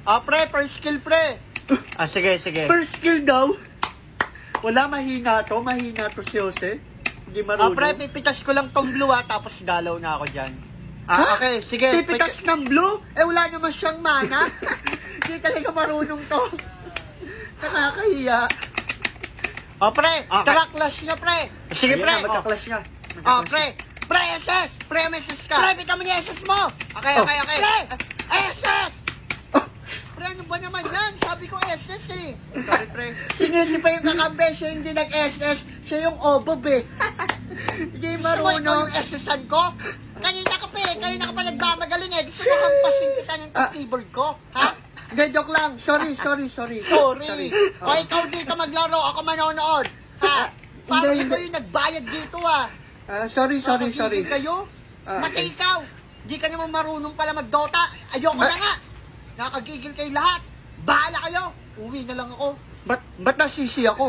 Pre, first skill, pre. Sige. First skill daw. Wala, mahina to si Jose. Hindi marunong. Pre, pipitas ko lang tong blue tapos galaw na ako dyan. Ha? Okay, sige. Pipitas ng blue? Wala naman siyang mana. Hindi talaga marunong to. Nakakahiya. Pre, Okay. tara, clash na, pre. Sige, pre. Magka-clash nga. Pre. Pre, SS. Pre, may SS ka. Pre, bita mo niya SS mo. Okay. Pre, SS. Pre, ano ba naman yan? Sabi ko SS eh. Sorry, pre. Sinisi pa yung kakambe, siya hindi nag-SS. Siya yung obob eh. Hindi Gusto mo ikaw marunong. yung SS-an ko? Kanina ka pa nagmamagaling eh. Gusto mo hampasin kita ng keyboard ko? Ha? Hindi, joke lang. Sorry. Sorry. O ikaw dito maglaro, ako manonood. Ha? Parang Hindi. ikaw yung nagbayad dito Sorry. Nakagigil kayo? Pati ikaw, di ka naman marunong pala mag-Dota. Ayoko na nga. Nakagigil kayo lahat. Bahala kayo. Uwi na lang ako. Ba't nasisi ako?